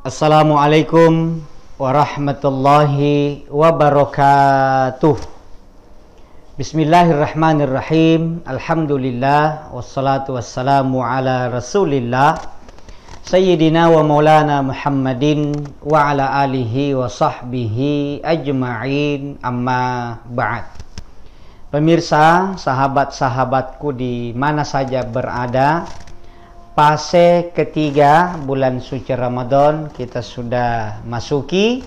Assalamualaikum warahmatullahi wabarakatuh. Bismillahirrahmanirrahim. Alhamdulillah wassalatu wassalamu ala Rasulillah Sayyidina wa maulana Muhammadin wa ala alihi wa sahbihi ajma'in, amma ba'd. Pemirsa, sahabat-sahabatku di mana saja berada, fase ketiga bulan suci Ramadan kita sudah masuki,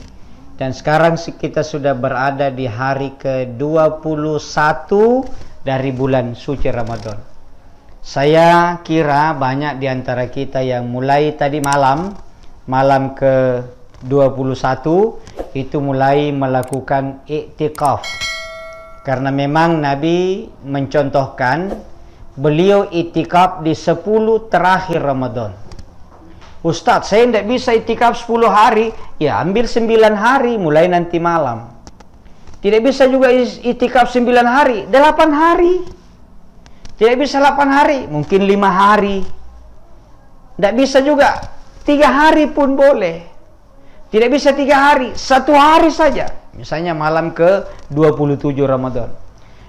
dan sekarang kita sudah berada di hari ke-21 dari bulan suci Ramadan. Saya kira banyak di antara kita yang mulai tadi malam ke-21 itu mulai melakukan iktikaf, karena memang Nabi mencontohkan beliau itikaf di 10 terakhir Ramadan. Ustadz, saya tidak bisa itikaf 10 hari. Ya, ambil 9 hari mulai nanti malam. Tidak bisa juga itikaf 9 hari, 8 hari. Tidak bisa 8 hari, mungkin 5 hari. Tidak bisa juga 3 hari pun boleh. Tidak bisa 3 hari, 1 hari saja. Misalnya malam ke-27 Ramadan.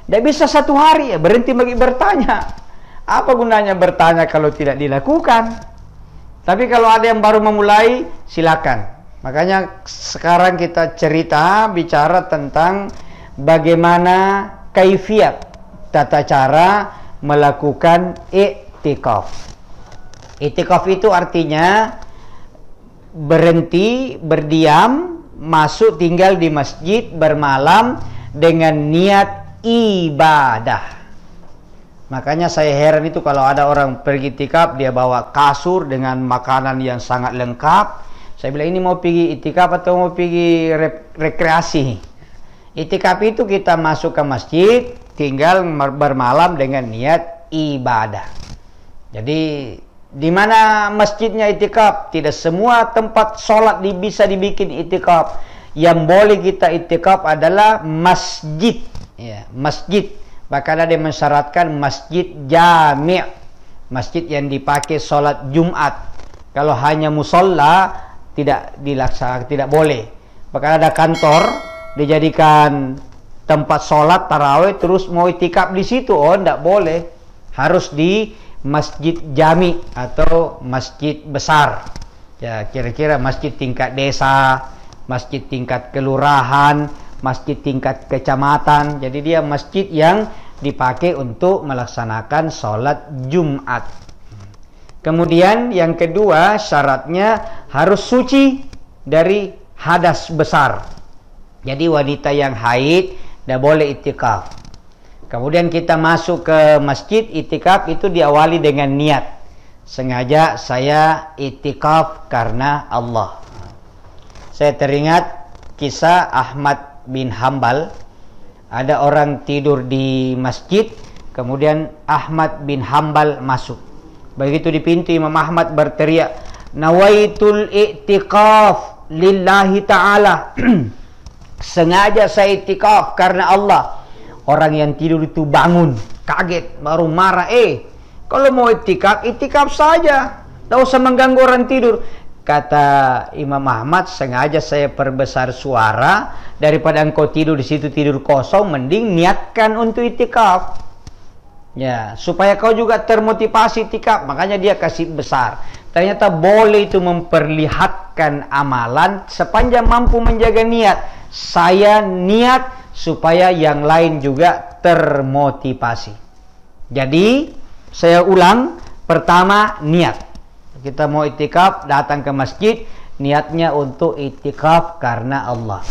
Tidak bisa 1 hari, ya berhenti bagi bertanya. Apa gunanya bertanya kalau tidak dilakukan? Tapi kalau ada yang baru memulai, silakan. Makanya sekarang kita bicara tentang bagaimana kaifiat, tata cara melakukan iktikaf. Iktikaf itu artinya berhenti, berdiam, masuk tinggal di masjid bermalam dengan niat ibadah. Makanya saya heran itu kalau ada orang pergi itikaf, dia bawa kasur dengan makanan yang sangat lengkap. Saya bilang, ini mau pergi itikaf atau mau pergi rekreasi? Itikaf itu kita masuk ke masjid, tinggal bermalam dengan niat ibadah. Jadi di mana masjidnya itikaf? Tidak semua tempat sholat bisa dibikin itikaf. Yang boleh kita itikaf adalah masjid. Ya, masjid. Bahkan ada yang mensyaratkan masjid jami', masjid yang dipakai sholat Jumat. Kalau hanya musola tidak dilaksanakan, tidak boleh. Bahkan ada kantor dijadikan tempat sholat tarawih, terus mau itikaf di situ, oh tidak boleh. Harus di masjid jami' atau masjid besar. Ya, kira-kira masjid tingkat desa, masjid tingkat kelurahan, masjid tingkat kecamatan. Jadi dia masjid yang dipakai untuk melaksanakan sholat Jumat. Kemudian yang kedua, syaratnya harus suci dari hadas besar. Jadi wanita yang haid tidak boleh itikaf. Kemudian kita masuk ke masjid, itikaf itu diawali dengan niat. Sengaja saya itikaf karena Allah. Saya teringat kisah Ahmad bin Hambal. Ada orang tidur di masjid, kemudian Ahmad bin Hambal masuk. Begitu di pintu, Imam Ahmad berteriak, "Nawaitul i'tikaf lillahi ta'ala." Sengaja saya i'tikaf karena Allah. Orang yang tidur itu bangun, kaget, baru marah. Kalau mau i'tikaf, i'tikaf saja, tidak usah mengganggu orang tidur. Kata Imam Ahmad, sengaja saya perbesar suara, daripada engkau tidur di situ tidur kosong, mending niatkan untuk itikaf. Ya, supaya kau juga termotivasi itikaf. Makanya dia kasih besar. Ternyata boleh itu memperlihatkan amalan sepanjang mampu menjaga niat. Saya niat supaya yang lain juga termotivasi. Jadi, saya ulang, pertama niat. Kita mau itikaf, datang ke masjid, niatnya untuk itikaf karena Allah.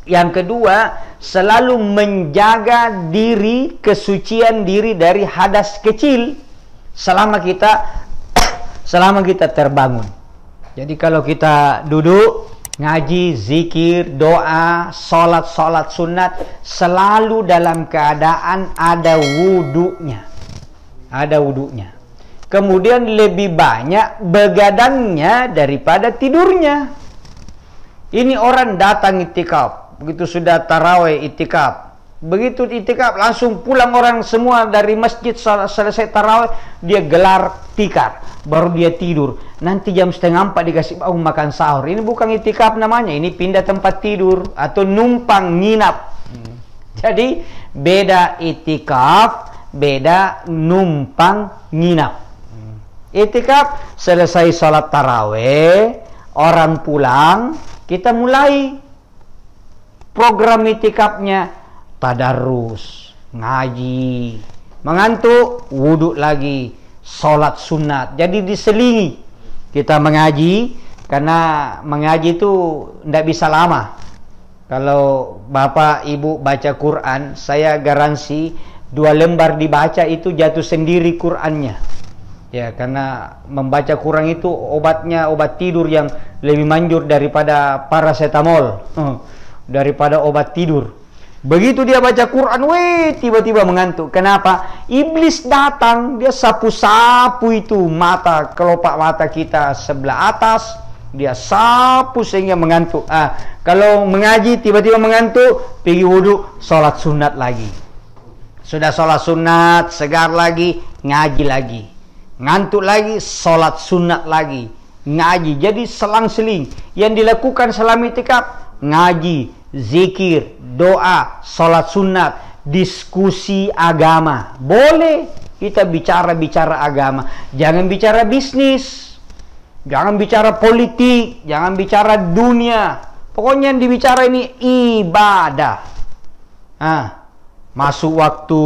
Yang kedua, selalu menjaga diri, kesucian diri dari hadas kecil selama kita terbangun. Jadi kalau kita duduk, ngaji, zikir, doa, sholat sunat, selalu dalam keadaan ada wudunya. Ada wudunya. Kemudian lebih banyak begadangnya daripada tidurnya. Ini orang datang itikaf, begitu sudah tarawih itikaf, begitu itikaf langsung pulang orang semua dari masjid selesai tarawih, dia gelar tikar, baru dia tidur. nanti jam 3:30 dikasih bangun makan sahur. Ini bukan itikaf namanya, ini pindah tempat tidur atau numpang nginap. Jadi beda itikaf, beda numpang nginap. Itikaf selesai sholat taraweh, orang pulang, kita mulai program itikafnya, tadarus, ngaji, mengantuk, wudhu lagi, sholat sunat. Jadi diselingi kita mengaji, karena mengaji itu tidak bisa lama. Kalau bapak ibu baca Quran, saya garansi 2 lembar dibaca itu jatuh sendiri Qurannya. Ya, karena membaca Quran itu obatnya obat tidur yang lebih manjur daripada paracetamol, daripada obat tidur. Begitu dia baca Quran, tiba-tiba mengantuk. Kenapa? Iblis datang, dia sapu-sapu itu mata, kelopak mata kita sebelah atas, dia sapu sehingga mengantuk. Kalau mengaji tiba-tiba mengantuk, pergi wudhu, sholat sunat lagi. Sudah sholat sunat, segar lagi, ngaji lagi. Ngantuk lagi, sholat sunat lagi, ngaji. Jadi selang-seling. Yang dilakukan selama itikaf, ngaji, zikir, doa, sholat sunat, diskusi agama. Boleh kita bicara-bicara agama. Jangan bicara bisnis, jangan bicara politik, jangan bicara dunia. Pokoknya yang dibicara ini ibadah. Masuk waktu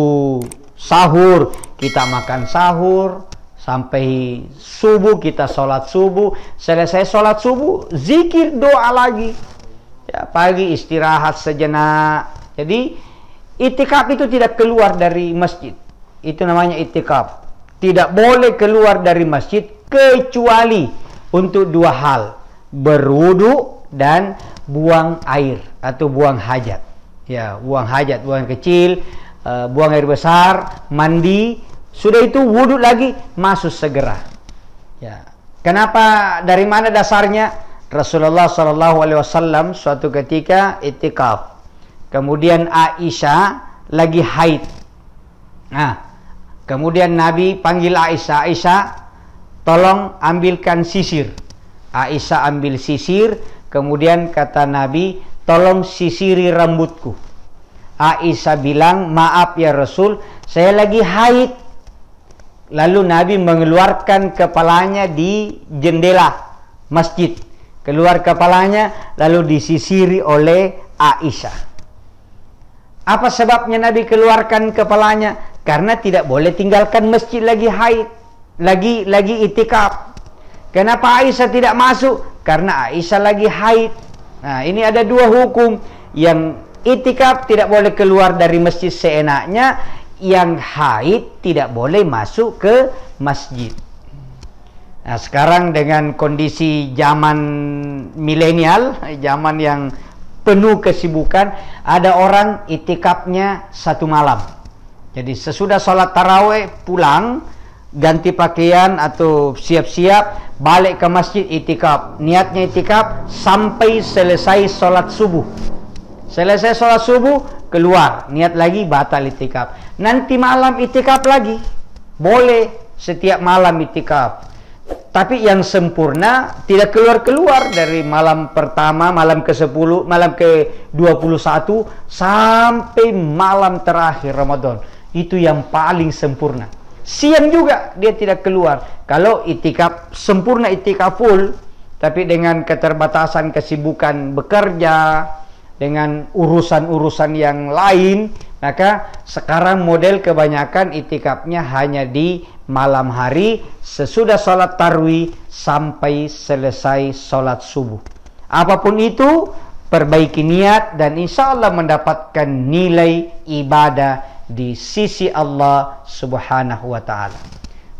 sahur, kita makan sahur. Sampai subuh kita sholat subuh. Selesai sholat subuh, zikir, doa lagi. Ya, pagi istirahat sejenak. Jadi itikaf itu tidak keluar dari masjid. Itu namanya itikaf. Tidak boleh keluar dari masjid kecuali untuk 2 hal. Berwudu dan buang air atau buang hajat. Ya, buang hajat, buang kecil, buang air besar, mandi. Sudah itu wudhu lagi, masuk segera. Ya. Kenapa? Dari mana dasarnya? Rasulullah SAW suatu ketika itikaf. Kemudian Aisyah lagi haid. Kemudian Nabi panggil Aisyah, Aisyah, tolong ambilkan sisir. Aisyah ambil sisir. Kemudian kata Nabi, tolong sisiri rambutku. Aisyah bilang, maaf ya Rasul, saya lagi haid. Lalu Nabi mengeluarkan kepalanya di jendela masjid. Keluar kepalanya, lalu disisiri oleh Aisyah. Apa sebabnya Nabi keluarkan kepalanya? Karena tidak boleh tinggalkan masjid lagi haid, lagi itikaf. Kenapa Aisyah tidak masuk? Karena Aisyah lagi haid. Nah, ini ada 2 hukum. Yang itikaf tidak boleh keluar dari masjid seenaknya. Yang haid tidak boleh masuk ke masjid. Nah, sekarang dengan kondisi zaman milenial, zaman yang penuh kesibukan, ada orang itikafnya 1 malam. Jadi sesudah sholat taraweh pulang, ganti pakaian atau siap-siap, balik ke masjid itikaf. Niatnya itikaf sampai selesai sholat subuh. Selesai sholat subuh, keluar, niat lagi, batal itikaf. Nanti malam itikaf lagi. Boleh setiap malam itikaf. Tapi yang sempurna tidak keluar-keluar dari malam pertama, malam ke-10, malam ke-21 sampai malam terakhir Ramadan. Itu yang paling sempurna. Siang juga dia tidak keluar. Kalau itikaf sempurna, itikaf full, tapi dengan keterbatasan kesibukan bekerja, dengan urusan-urusan yang lain, maka sekarang model kebanyakan itikafnya hanya di malam hari sesudah sholat tarawih sampai selesai sholat subuh. Apapun itu, perbaiki niat dan insya Allah mendapatkan nilai ibadah di sisi Allah Subhanahu wa Ta'ala.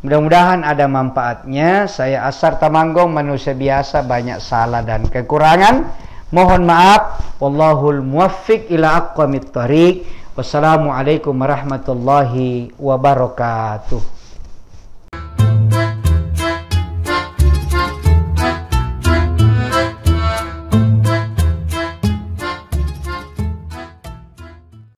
Mudah-mudahan ada manfaatnya. Saya Ashar Tamanggong, manusia biasa, banyak salah dan kekurangan. Mohon maaf. Wallahul muwaffiq ila aqwamit thariq. Wassalamualaikum warahmatullahi wabarakatuh.